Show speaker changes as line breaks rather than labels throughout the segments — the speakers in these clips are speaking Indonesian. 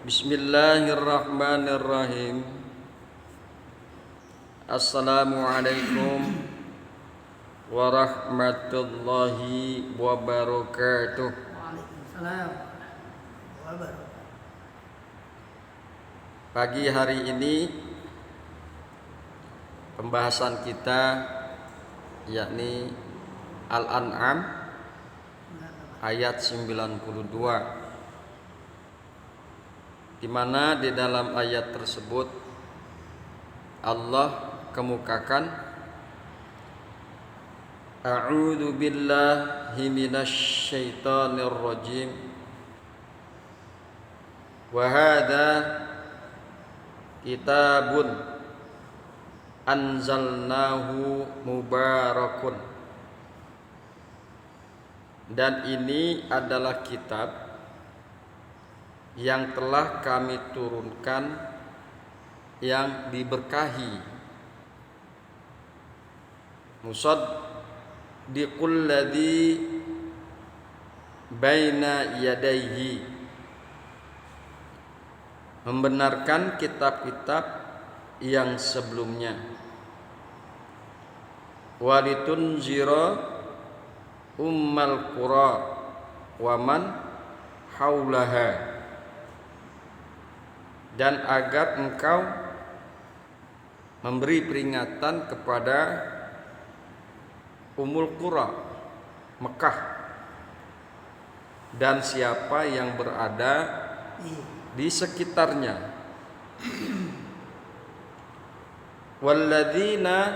Bismillahirrahmanirrahim. Assalamualaikum warahmatullahi wabarakatuh.
Waalaikumsalam wabarakatuh.
Pagi hari ini pembahasan kita yakni Al-An'am ayat 92, di mana di dalam ayat tersebut Allah kemukakan A'udzu billahi minasy syaithanir rajim wa hadza kitabun anzalnahu mubarakun, dan ini adalah kitab yang telah kami turunkan yang diberkahi, musaddiqul ladzi baina yadayhi, membenarkan kitab-kitab yang sebelumnya, walitunzira ummal qura wa man haulaha, dan agar engkau memberi peringatan kepada Ummul Qura, Mekah, dan siapa yang berada di sekitarnya. Walladzina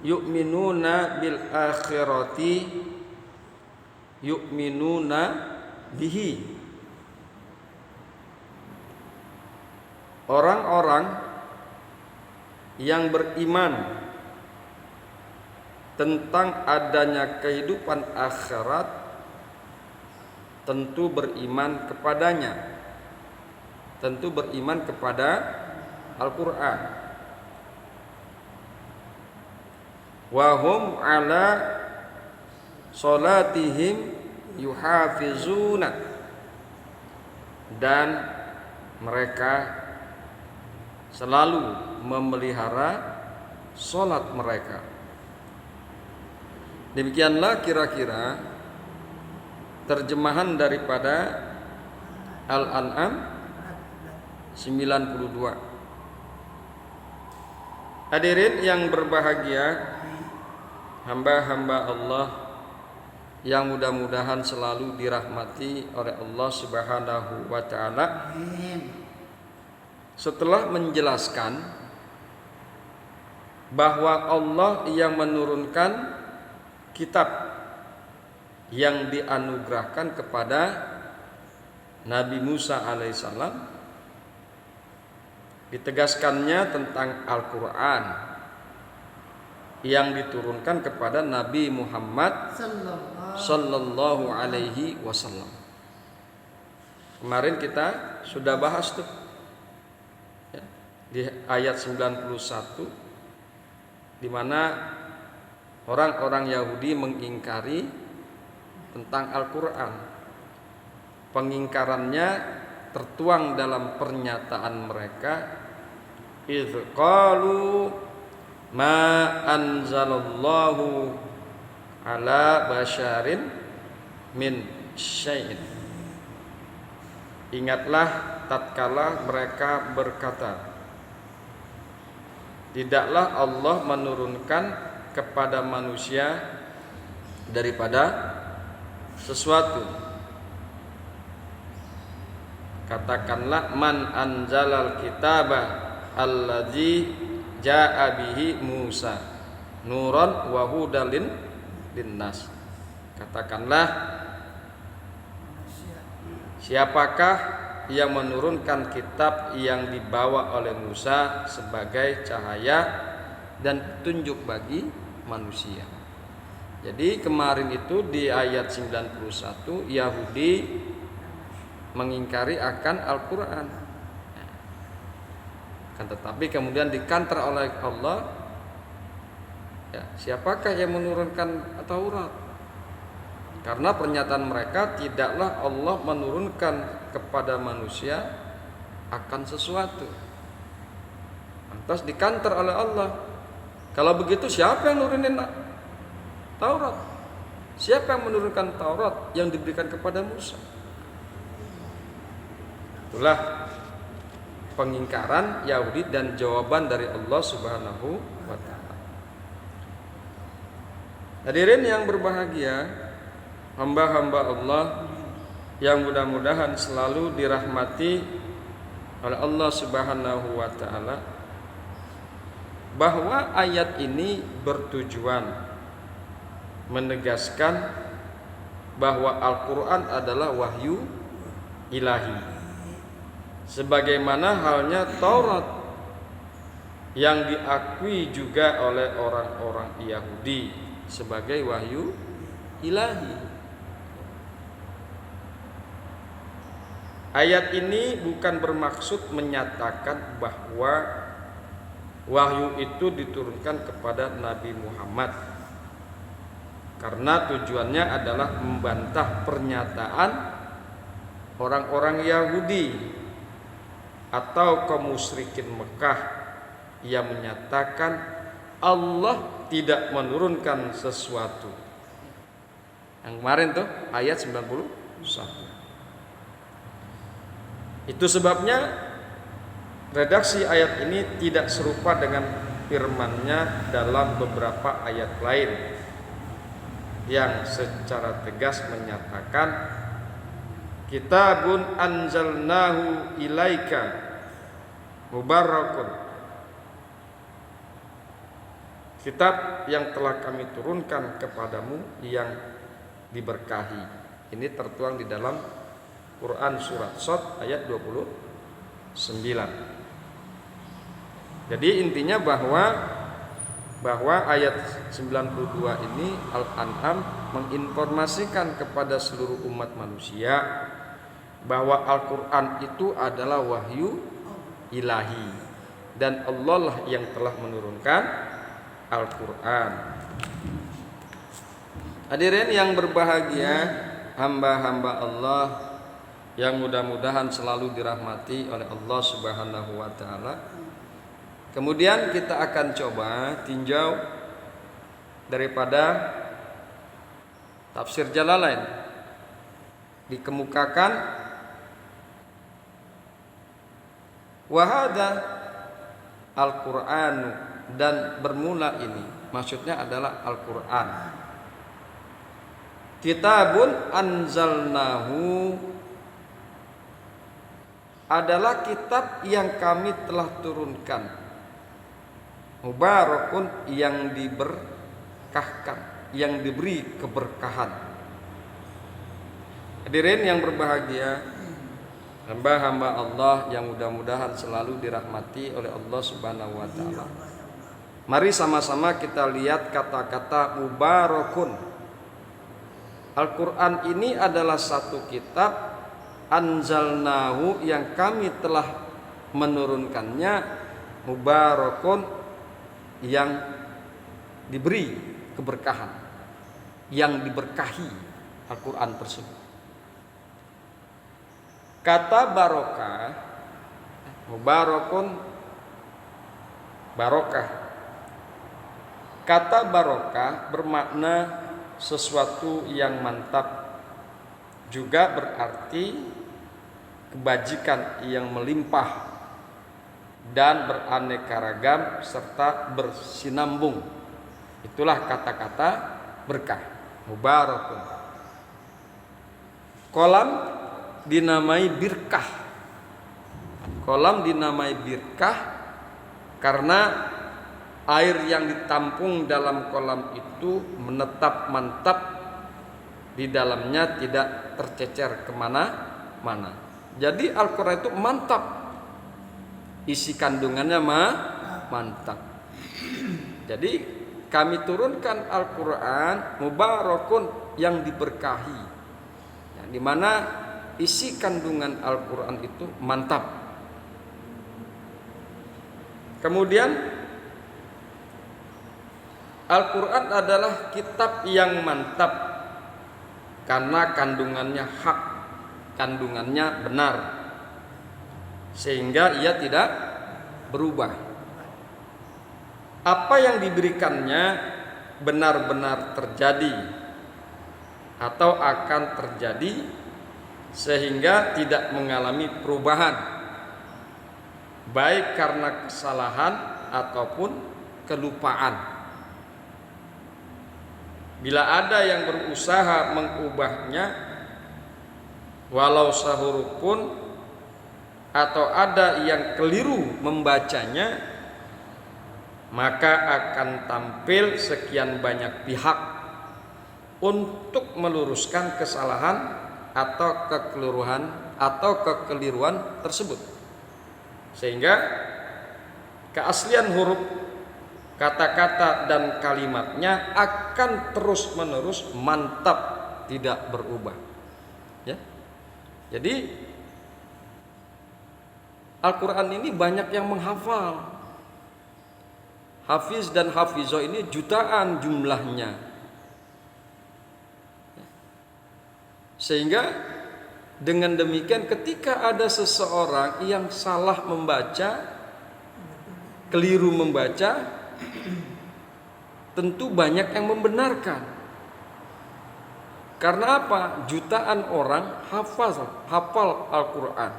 yu'minuna bil akhirati yu'minuna bihi, orang-orang yang beriman tentang adanya kehidupan akhirat tentu beriman kepadanya, tentu beriman kepada Al-Quran. Wa hum ala salatihim yuhafizuna, dan mereka selalu memelihara sholat mereka. Demikianlah kira-kira terjemahan daripada Al-An'am 92. Hadirin yang berbahagia, hamba-hamba Allah yang mudah-mudahan selalu dirahmati oleh Allah Subhanahu wa ta'ala. Setelah menjelaskan bahwa Allah yang menurunkan kitab yang dianugerahkan kepada Nabi Musa alaihissalam, ditegaskannya tentang Al-Quran yang diturunkan kepada Nabi Muhammad sallallahu alaihi wasallam. Kemarin kita sudah bahas tuh di ayat 91, di mana orang-orang Yahudi mengingkari tentang Al-Quran. Pengingkarannya tertuang dalam pernyataan mereka, idz qalu ma anzalallahu ala basyarin min syai'in. Ingatlah tatkala mereka berkata, tidaklah Allah menurunkan kepada manusia daripada sesuatu. Katakanlah, man anzalal kitaba allazi jaa bihi Musa nuran wa hudan linnas. Katakanlah, siapakah yang menurunkan kitab yang dibawa oleh Musa sebagai cahaya dan petunjuk bagi manusia. Jadi kemarin itu di ayat 91 Yahudi mengingkari akan Al-Quran, kan tetapi kemudian dikantar oleh Allah, ya, siapakah yang menurunkan Taurat? Karena pernyataan mereka tidaklah Allah menurunkan kepada manusia akan sesuatu. Lantas dikanter oleh Allah. Kalau begitu siapa yang nurunin Taurat? Siapa yang menurunkan Taurat yang diberikan kepada Musa? Itulah pengingkaran Yahudi dan jawaban dari Allah Subhanahu wa taala. Hadirin yang berbahagia, hamba-hamba Allah yang mudah-mudahan selalu dirahmati oleh Allah Subhanahu wa taala, bahwa ayat ini bertujuan menegaskan bahwa Al-Qur'an adalah wahyu ilahi, sebagaimana halnya Taurat yang diakui juga oleh orang-orang Yahudi sebagai wahyu ilahi. Ayat ini bukan bermaksud menyatakan bahwa wahyu itu diturunkan kepada Nabi Muhammad, karena tujuannya adalah membantah pernyataan orang-orang Yahudi atau kaum musyrikin Mekah yang menyatakan Allah tidak menurunkan sesuatu. Yang kemarin tuh ayat 91. Itu sebabnya redaksi ayat ini tidak serupa dengan firman-Nya dalam beberapa ayat lain yang secara tegas menyatakan kitabun anzalnahu ilaika mubarakun, kitab yang telah kami turunkan kepadamu yang diberkahi. Ini tertuang di dalam Quran surat Shad ayat 29. Jadi intinya bahwa ayat 92 ini Al-An'am menginformasikan kepada seluruh umat manusia bahwa Al-Quran itu adalah wahyu ilahi dan Allah lah yang telah menurunkan Al-Quran. Hadirin yang berbahagia, hamba-hamba Allah yang mudah-mudahan selalu dirahmati oleh Allah Subhanahu wa taala. Kemudian kita akan coba tinjau daripada tafsir Jalalain. Dikemukakan wa hadza Al-Qur'anu, dan bermula ini maksudnya adalah Al-Quran. Kitabun anzalnahu adalah kitab yang kami telah turunkan, mubarakun yang diberkahkan, yang diberi keberkahan. Hadirin yang berbahagia, hamba-hamba Allah yang mudah-mudahan selalu dirahmati oleh Allah Subhanahu wa taala. Mari sama-sama kita lihat kata-kata mubarakun. Al-Quran ini adalah satu kitab anzalnahu yang kami telah menurunkannya, mubarakun yang diberi keberkahan, yang diberkahi Al-Quran tersebut. Kata barokah, mubarakun, barokah. Kata barokah bermakna sesuatu yang mantap, juga berarti kebajikan yang melimpah dan beraneka ragam serta bersinambung. Itulah kata-kata berkah, mubarakun. Kolam dinamai birkah. Kolam dinamai birkah karena air yang ditampung dalam kolam itu menetap mantap di dalamnya, tidak tercecer kemana-mana. Jadi Al-Quran itu mantap, isi kandungannya mantap. Jadi kami turunkan Al-Quran mubarakun yang diberkahi, yang dimana isi kandungan Al-Quran itu mantap. Kemudian Al-Quran adalah kitab yang mantap karena kandungannya hak, kandungannya benar, sehingga ia tidak berubah. Apa yang diberikannya benar-benar terjadi atau akan terjadi, sehingga tidak mengalami perubahan, baik karena kesalahan ataupun kelupaan. Bila ada yang berusaha mengubahnya walau sehuruf pun, atau ada yang keliru membacanya, maka akan tampil sekian banyak pihak untuk meluruskan kesalahan atau kekeliruan tersebut, sehingga keaslian huruf, kata-kata dan kalimatnya akan terus-menerus mantap, tidak berubah. Ya. Jadi Al-Quran ini banyak yang menghafal. Hafiz dan hafizah ini jutaan jumlahnya. Sehingga dengan demikian ketika ada seseorang yang salah membaca, keliru membaca, tentu banyak yang membenarkan. Karena apa? Jutaan orang hafal Al-Quran.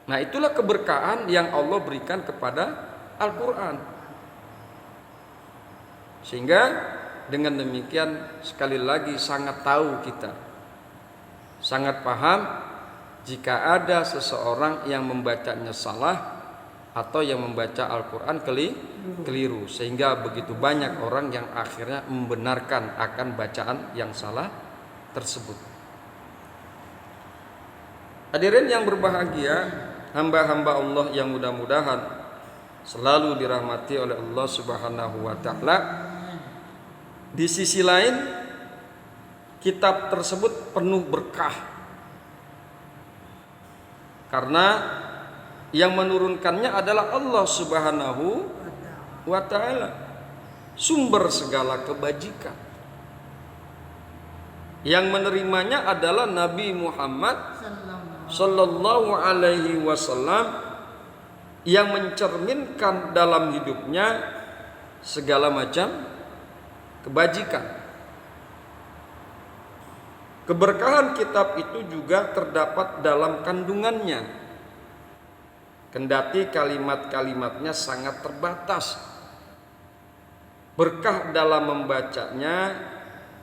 Nah, itulah keberkahan yang Allah berikan kepada Al-Quran. Sehingga dengan demikian sekali lagi sangat tahu kita, sangat paham jika ada seseorang yang membacanya salah atau yang membaca Al-Quran keliru, sehingga begitu banyak orang yang akhirnya membenarkan akan bacaan yang salah tersebut. Hadirin yang berbahagia, hamba-hamba Allah yang mudah-mudahan selalu dirahmati oleh Allah Subhanahu wa Ta'ala. Di sisi lain, kitab tersebut penuh berkah, karena yang menurunkannya adalah Allah Subhanahu wa Ta'ala, sumber segala kebajikan. Yang menerimanya adalah Nabi Muhammad sallallahu alaihi wasallam, yang mencerminkan dalam hidupnya segala macam kebajikan. Keberkahan kitab itu juga terdapat dalam kandungannya, kendati kalimat-kalimatnya sangat terbatas. Berkah dalam membacanya,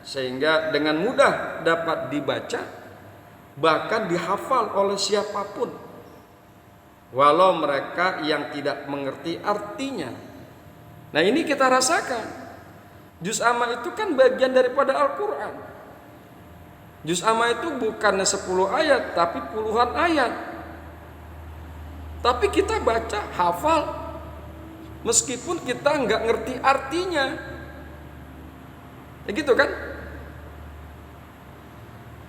sehingga dengan mudah dapat dibaca, bahkan dihafal oleh siapapun, walau mereka yang tidak mengerti artinya. Nah, ini kita rasakan. Juz amma itu kan bagian daripada Al-Quran. Juz amma itu bukannya 10 ayat, tapi puluhan ayat. Tapi kita baca, hafal, meskipun kita nggak ngerti artinya. Ya gitu kan?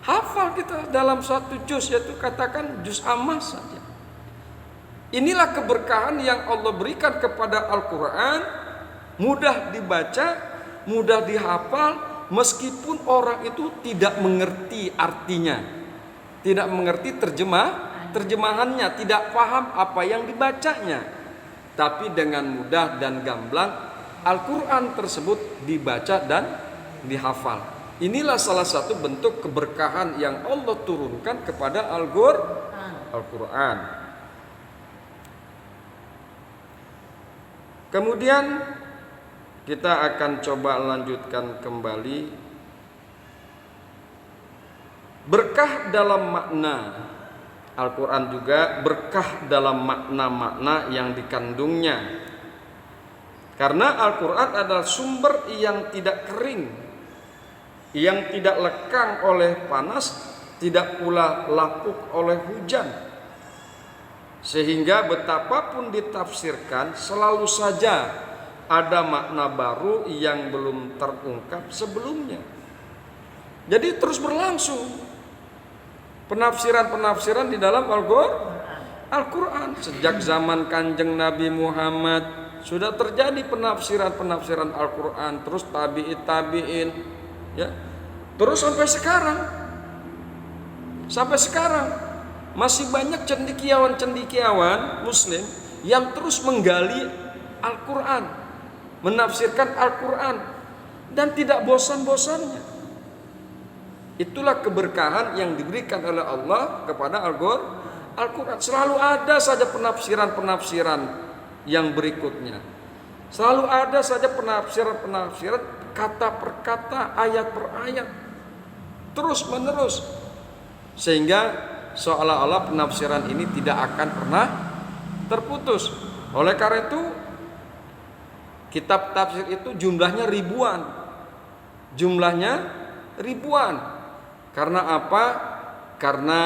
Hafal kita dalam satu juz, yaitu katakan juz amma saja. Inilah keberkahan yang Allah berikan kepada Al-Quran. Mudah dibaca, mudah dihafal, meskipun orang itu tidak mengerti artinya, tidak mengerti terjemahannya, tidak paham apa yang dibacanya. Tapi dengan mudah dan gamblang Al-Quran tersebut dibaca dan dihafal. Inilah salah satu bentuk keberkahan yang Allah turunkan kepada Al-Quran. Kemudian kita akan coba lanjutkan kembali berkah dalam makna. Al-Quran juga berkah dalam makna-makna yang dikandungnya. Karena Al-Quran adalah sumber yang tidak kering, yang tidak lekang oleh panas, tidak pula lapuk oleh hujan. Sehingga betapapun ditafsirkan, selalu saja ada makna baru yang belum terungkap sebelumnya. Jadi terus berlangsung penafsiran-penafsiran di dalam Al-Quran. Sejak zaman Kanjeng Nabi Muhammad sudah terjadi penafsiran-penafsiran Al-Quran. Terus tabi'in Ya. Terus sampai sekarang masih banyak cendekiawan muslim yang terus menggali Al-Quran, menafsirkan Al-Quran, dan tidak bosan-bosannya. Itulah keberkahan yang diberikan oleh Allah kepada Al-Quran. Selalu ada saja penafsiran-penafsiran yang berikutnya. Selalu ada saja penafsiran-penafsiran kata per kata, ayat per ayat, terus menerus, sehingga seolah-olah penafsiran ini tidak akan pernah terputus. Oleh karena itu, kitab tafsir itu jumlahnya ribuan. Karena apa? Karena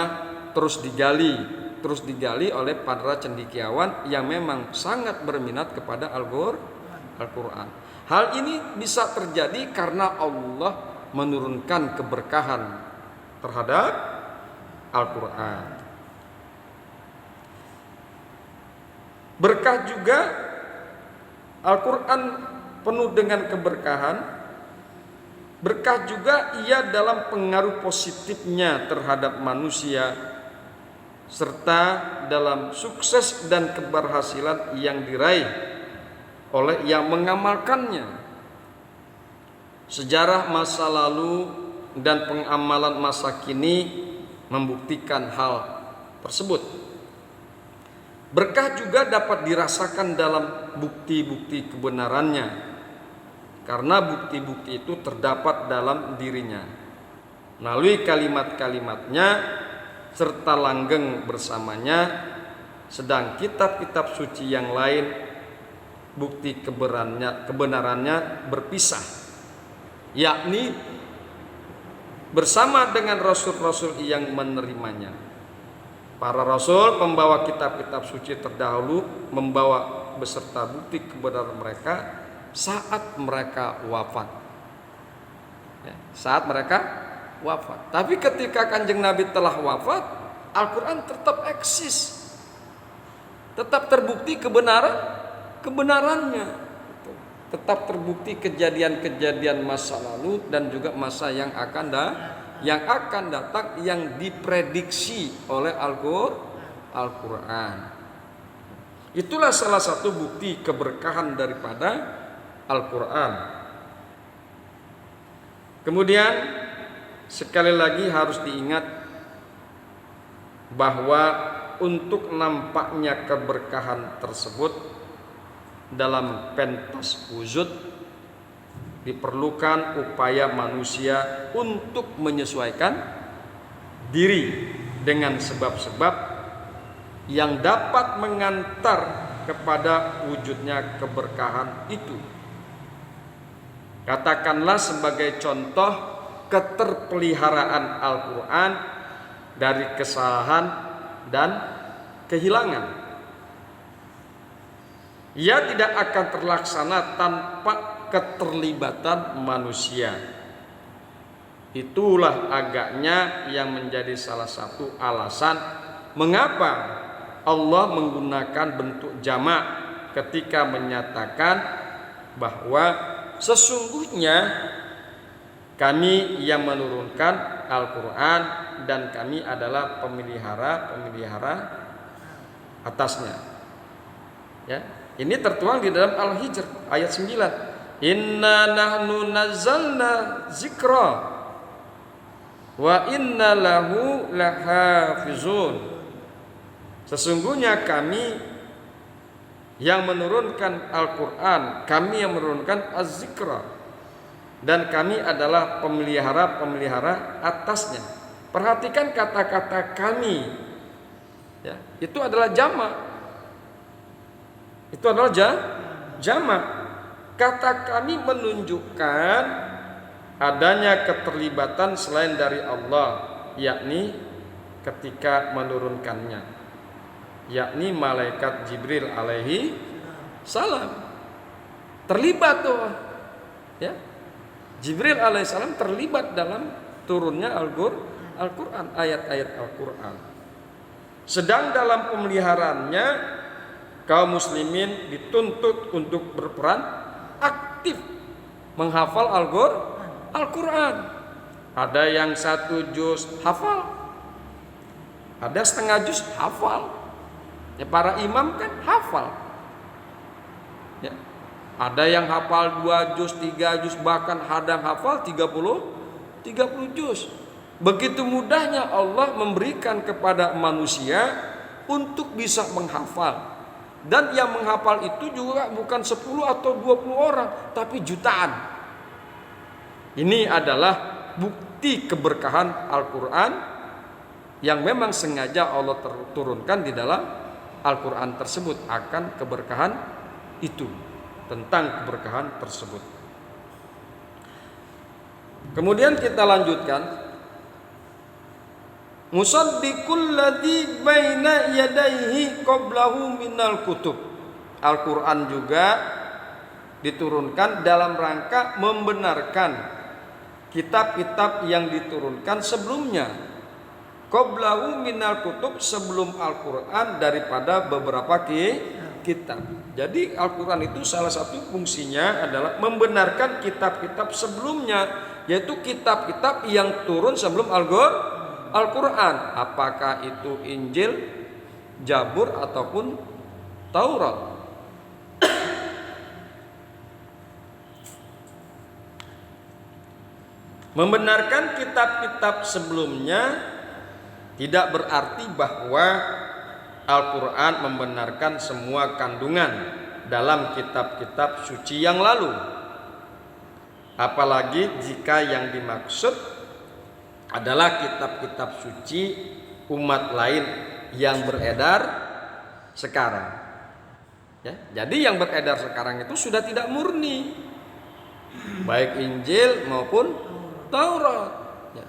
terus digali oleh para cendekiawan yang memang sangat berminat kepada Al-Quran. Hal ini bisa terjadi karena Allah menurunkan keberkahan terhadap Al-Quran. Berkah juga, Al-Quran penuh dengan keberkahan. Berkah juga ia dalam pengaruh positifnya terhadap manusia, serta dalam sukses dan keberhasilan yang diraih oleh yang mengamalkannya. Sejarah masa lalu dan pengamalan masa kini membuktikan hal tersebut. Berkah juga dapat dirasakan dalam bukti-bukti kebenarannya, karena bukti-bukti itu terdapat dalam dirinya melalui kalimat-kalimatnya serta langgeng bersamanya. Sedang kitab-kitab suci yang lain bukti kebenarannya berpisah, yakni bersama dengan rasul-rasul yang menerimanya. Para rasul pembawa kitab-kitab suci terdahulu membawa beserta bukti kebenaran mereka saat mereka wafat. Saat mereka wafat. Tapi ketika Kanjeng Nabi telah wafat, Al-Quran tetap eksis, tetap terbukti kebenarannya, tetap terbukti kejadian-kejadian masa lalu dan juga masa yang akan datang yang diprediksi oleh Al-Quran. Itulah salah satu bukti keberkahan daripada Al-Quran. Kemudian sekali lagi harus diingat bahwa untuk nampaknya keberkahan tersebut dalam pentas wujud diperlukan upaya manusia untuk menyesuaikan diri dengan sebab-sebab yang dapat mengantar kepada wujudnya keberkahan itu. Katakanlah sebagai contoh keterpeliharaan Al-Quran dari kesalahan dan kehilangan. Ia tidak akan terlaksana tanpa keterlibatan manusia. Itulah agaknya yang menjadi salah satu alasan mengapa Allah menggunakan bentuk jamak ketika menyatakan bahwa sesungguhnya kami yang menurunkan Al-Quran dan kami adalah pemelihara atasnya. Ya, ini tertuang di dalam Al-Hijr ayat 9. Inna nahnu nazzalna zikra wa inna lahu lahafizun. Sesungguhnya kami yang menurunkan Al-Quran, kami yang menurunkan Az-Zikra, dan kami adalah pemelihara atasnya. Perhatikan kata-kata kami, ya, itu adalah jamak. Itu adalah jamak. Kata kami menunjukkan adanya keterlibatan selain dari Allah, yakni ketika menurunkannya, yakni malaikat Jibril alaihi salam terlibat tuh, ya. Jibril alaihissalam terlibat dalam turunnya Al-Quran, ayat-ayat Al-Quran. Sedang dalam pemeliharaannya, kaum muslimin dituntut untuk berperan aktif menghafal Al-Quran. Ada yang 1 juz hafal, ada setengah juz hafal. Ya, para imam kan hafal. Ya. Ada yang hafal 2 juz, 3 juz, bahkan hadang hafal 30 juz. Begitu mudahnya Allah memberikan kepada manusia untuk bisa menghafal. Dan yang menghafal itu juga bukan 10 atau 20 orang, tapi jutaan. Ini adalah bukti keberkahan Al-Quran yang memang sengaja Allah turunkan di dalam Al-Quran tersebut akan keberkahan itu, tentang keberkahan tersebut. Kemudian kita lanjutkan. Musaddiqul ladzi baina yadayhi qablahu minal kutub. Al-Quran juga diturunkan dalam rangka membenarkan kitab-kitab yang diturunkan sebelumnya. Qablahu minal kutub, sebelum Al-Quran daripada beberapa kitab. Jadi Al-Quran itu salah satu fungsinya adalah membenarkan kitab-kitab sebelumnya, yaitu kitab-kitab yang turun sebelum Al-Quran. Apakah itu Injil, Zabur ataupun Taurat. Membenarkan kitab-kitab sebelumnya tidak berarti bahwa Al-Quran membenarkan semua kandungan dalam kitab-kitab suci yang lalu. Apalagi jika yang dimaksud adalah kitab-kitab suci umat lain yang beredar sekarang. Ya, jadi yang beredar sekarang itu sudah tidak murni, baik Injil maupun Taurat. Ya.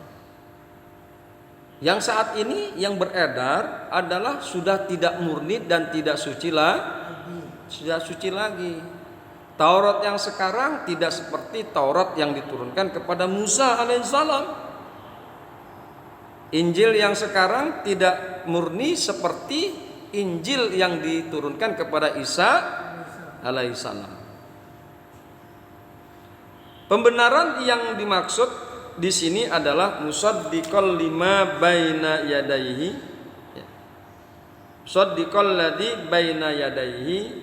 Yang saat ini yang beredar adalah sudah tidak murni dan tidak suci lagi. Taurat yang sekarang tidak seperti Taurat yang diturunkan kepada Musa alaihissalam. Injil yang sekarang tidak murni seperti Injil yang diturunkan kepada Isa alaihissalam. Pembenaran yang dimaksud di sini adalah musaddiqal lima baina yadayhi. Musaddiqal ladzi baina yadayhi,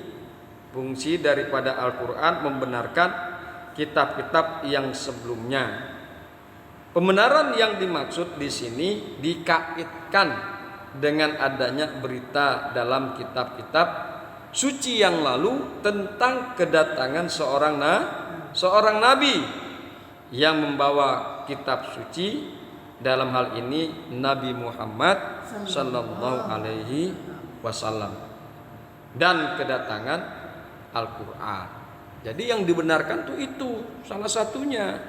fungsi daripada Al-Quran membenarkan kitab-kitab yang sebelumnya. Pembenaran yang dimaksud di sini dikaitkan dengan adanya berita dalam kitab-kitab suci yang lalu tentang kedatangan seorang nabi yang membawa kitab suci, dalam hal ini Nabi Muhammad sallallahu alaihi wasallam, dan kedatangan Al-Quran. Jadi yang dibenarkan itu salah satunya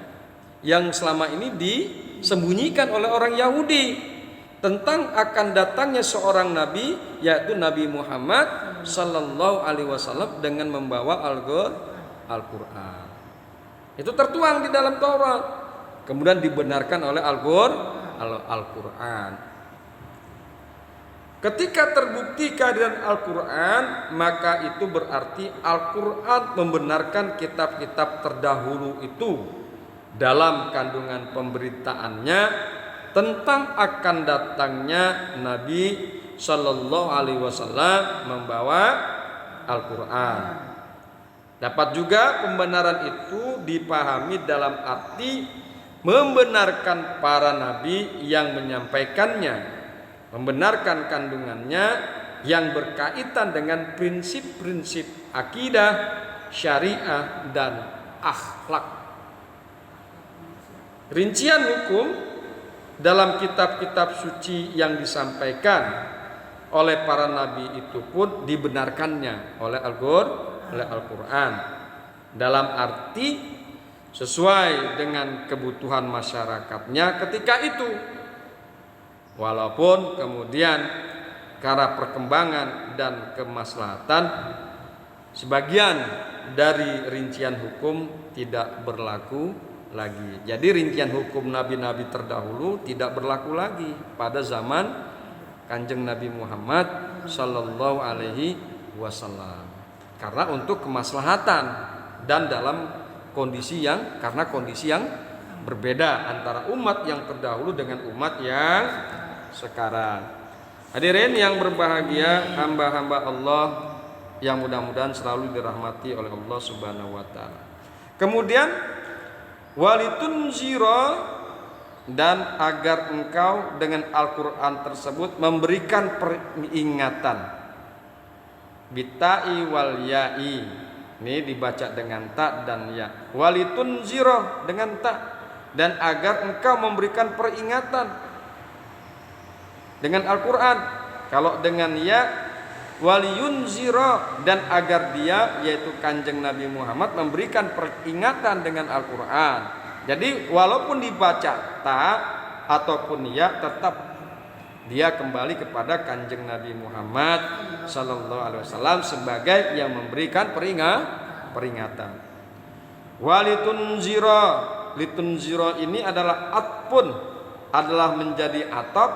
yang selama ini disembunyikan oleh orang Yahudi tentang akan datangnya seorang nabi, yaitu Nabi Muhammad sallallahu alaihi wasallam dengan membawa Al-Quran. Itu tertuang di dalam Taurat, kemudian dibenarkan oleh Al-Quran. Ketika terbukti kehadiran Al-Quran, maka itu berarti Al-Quran membenarkan kitab-kitab terdahulu itu dalam kandungan pemberitaannya tentang akan datangnya Nabi Sallallahu Alaihi Wasallam membawa Al-Quran. Dapat juga pembenaran itu dipahami dalam arti membenarkan para nabi yang menyampaikannya, membenarkan kandungannya yang berkaitan dengan prinsip-prinsip akidah, syariah, dan akhlak. Rincian hukum dalam kitab-kitab suci yang disampaikan oleh para nabi itu pun dibenarkannya oleh Al-Quran dalam arti sesuai dengan kebutuhan masyarakatnya ketika itu. Walaupun kemudian karena perkembangan dan kemaslahatan sebagian dari rincian hukum tidak berlaku lagi. Jadi rincian hukum nabi-nabi terdahulu tidak berlaku lagi pada zaman Kanjeng Nabi Muhammad sallallahu alaihi wasallam. Karena untuk kemaslahatan dan dalam kondisi yang berbeda antara umat yang terdahulu dengan umat yang sekarang. Hadirin yang berbahagia, hamba-hamba Allah yang mudah-mudahan selalu dirahmati oleh Allah Subhanahu wa taala. Kemudian walitunzira, dan agar engkau dengan Al-Qur'an tersebut memberikan peringatan. Bitai wal ya'i, ini dibaca dengan ta dan ya. Walitunzira dengan ta, dan agar engkau memberikan peringatan dengan Al-Qur'an. Kalau dengan ya, waliyunzira, dan agar dia, yaitu Kanjeng Nabi Muhammad, memberikan peringatan dengan Al-Qur'an. Jadi walaupun dibaca ta ataupun ya, tetap dia kembali kepada Kanjeng Nabi Muhammad sallallahu alaihi wasallam sebagai yang memberikan peringatan. Walitunzira, litunzira ini adalah atpun, adalah menjadi atap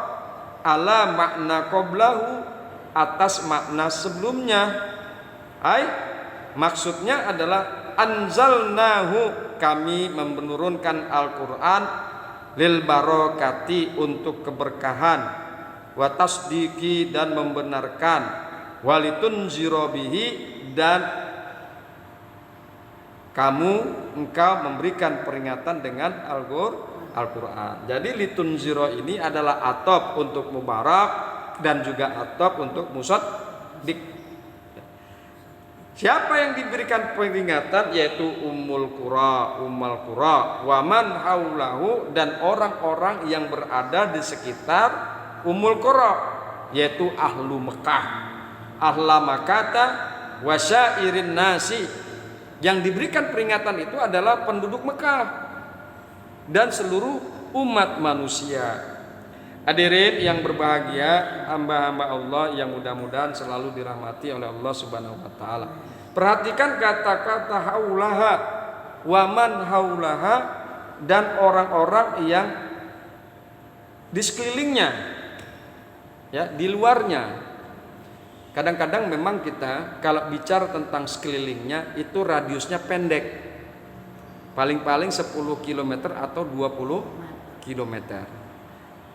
ala makna qablahu, atas makna sebelumnya. Maksudnya adalah anzalnahu, kami menurunkan Al-Qur'an, lil barokati, untuk keberkahan, wa tasdiki, dan membenarkan, walitunzira bihi, dan engkau memberikan peringatan dengan Al-Qur'an. Jadi litunzira ini adalah atop untuk mubarak dan juga atop untuk musaddiq. Siapa yang diberikan peringatan? Yaitu Ummul Qura, wa man haulahu, dan orang-orang yang berada di sekitar Ummul Qura, yaitu ahlu Mekah, ahla Makkata wa syairin nasi. Yang diberikan peringatan itu adalah penduduk Mekah dan seluruh umat manusia. Hadirin yang berbahagia, hamba-hamba Allah yang mudah-mudahan selalu dirahmati oleh Allah Subhanahu wa taala. Perhatikan kata-kata haulaha, waman haulaha, dan orang-orang yang di sekelilingnya, ya, di luarnya. Kadang-kadang memang kita kalau bicara tentang sekelilingnya itu radiusnya pendek. Paling-paling 10 km atau 20 km.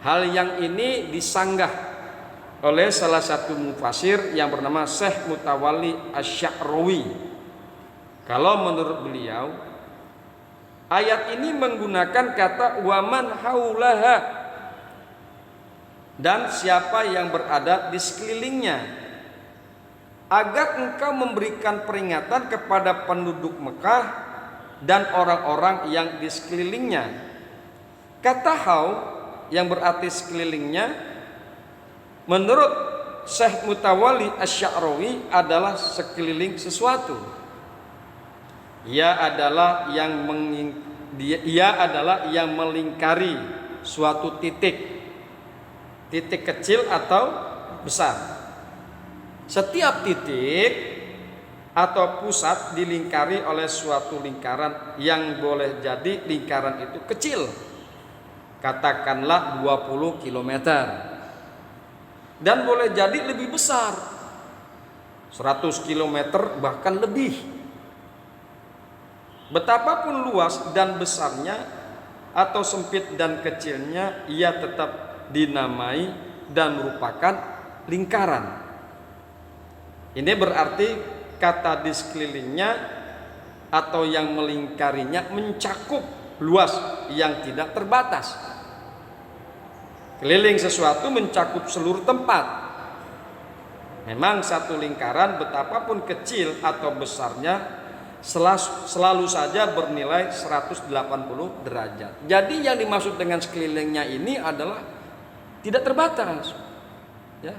Hal yang ini disanggah oleh salah satu mufasir yang bernama Syekh Mutawalli Asy-Sya'rawi. Kalau menurut beliau, ayat ini menggunakan kata waman haulaha, dan siapa yang berada di sekelilingnya, agar engkau memberikan peringatan kepada penduduk Mekah dan orang-orang yang di sekelilingnya. Kata hau yang berarti sekelilingnya, menurut Syekh Mutawalli Asy-Sya'rawi adalah sekeliling sesuatu. Ia adalah yang melingkari suatu titik kecil atau besar. Setiap titik atau pusat dilingkari oleh suatu lingkaran yang boleh jadi lingkaran itu kecil, katakanlah 20 km, dan boleh jadi lebih besar, 100 km bahkan lebih. Betapapun luas dan besarnya atau sempit dan kecilnya, ia tetap dinamai dan merupakan lingkaran. Ini berarti kata di sekelilingnya atau yang melingkarinya mencakup luas yang tidak terbatas. Keliling sesuatu mencakup seluruh tempat. Memang satu lingkaran betapapun kecil atau besarnya selalu saja bernilai 180 derajat. Jadi yang dimaksud dengan sekelilingnya ini adalah tidak terbatas. Ya.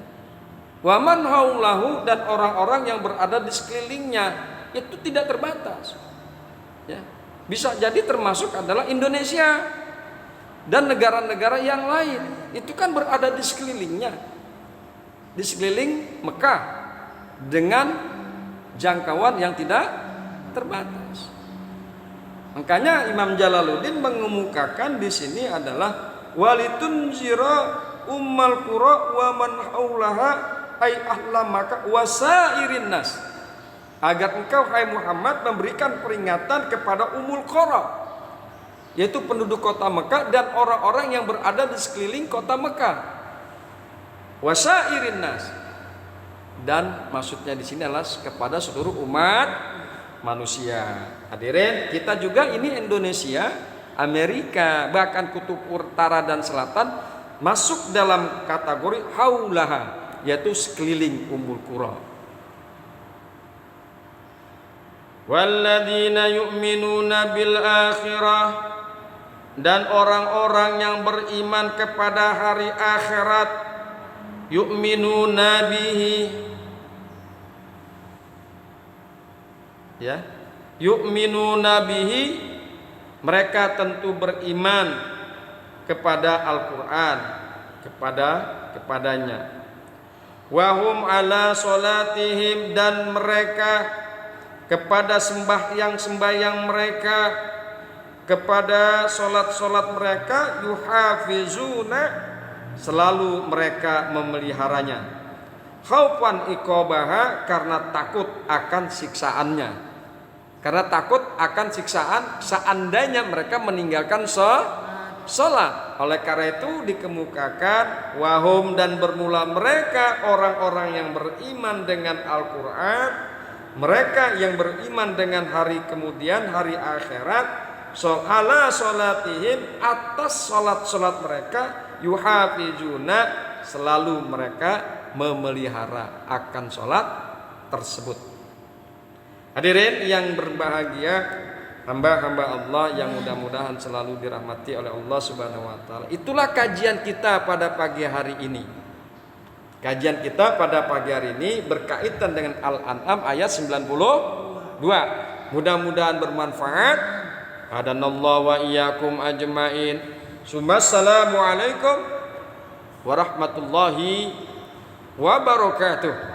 Wa man haulahu, dan orang-orang yang berada di sekelilingnya itu tidak terbatas. Ya. Bisa jadi termasuk adalah Indonesia dan negara-negara yang lain, itu kan berada di sekelilingnya, di sekeliling Mekah dengan jangkauan yang tidak terbatas. Makanya Imam Jalaluddin mengemukakan di sini adalah walitunzira ummal qura wa man haulaha ay ahla Makkah wasairin nas, agar engkau hai Muhammad memberikan peringatan kepada Ummul Qura, yaitu penduduk kota Mekah dan orang-orang yang berada di sekeliling kota Mekah. Wasairin nas, dan maksudnya di sini adalah kepada seluruh umat manusia. Hadirin, kita juga ini Indonesia, Amerika, bahkan kutub utara dan selatan masuk dalam kategori haulaha, yaitu sekeliling Ummul Qura. Walladzina yu'minuna bil akhirah, dan orang-orang yang beriman kepada hari akhirat, yu'minuna bihi, ya, yu'minuna bihi, mereka tentu beriman kepada Al-Qur'an, kepadanya. Wahum ala solatihim, dan mereka kepada sembahyang mereka, kepada solat mereka, yuhafizuna, selalu mereka memeliharanya. Khaufan iqabaha, karena takut akan siksaannya. Karena takut akan siksaan seandainya mereka meninggalkan sholat. Oleh karena itu dikemukakan wahum, dan bermula mereka orang-orang yang beriman dengan Al-Quran, mereka yang beriman dengan hari kemudian, hari akhirat, ala sholatihim, atas sholat mereka, yuhafizuna, selalu mereka memelihara akan sholat tersebut. Hadirin yang berbahagia, hamba-hamba Allah yang mudah-mudahan selalu dirahmati oleh Allah Subhanahu wa taala. Itulah kajian kita pada pagi hari ini. Kajian kita pada pagi hari ini berkaitan dengan Al-An'am ayat 92. Mudah-mudahan bermanfaat. Hadanallahu wa iyyakum ajmain. Assalamualaikum warahmatullahi wabarakatuh.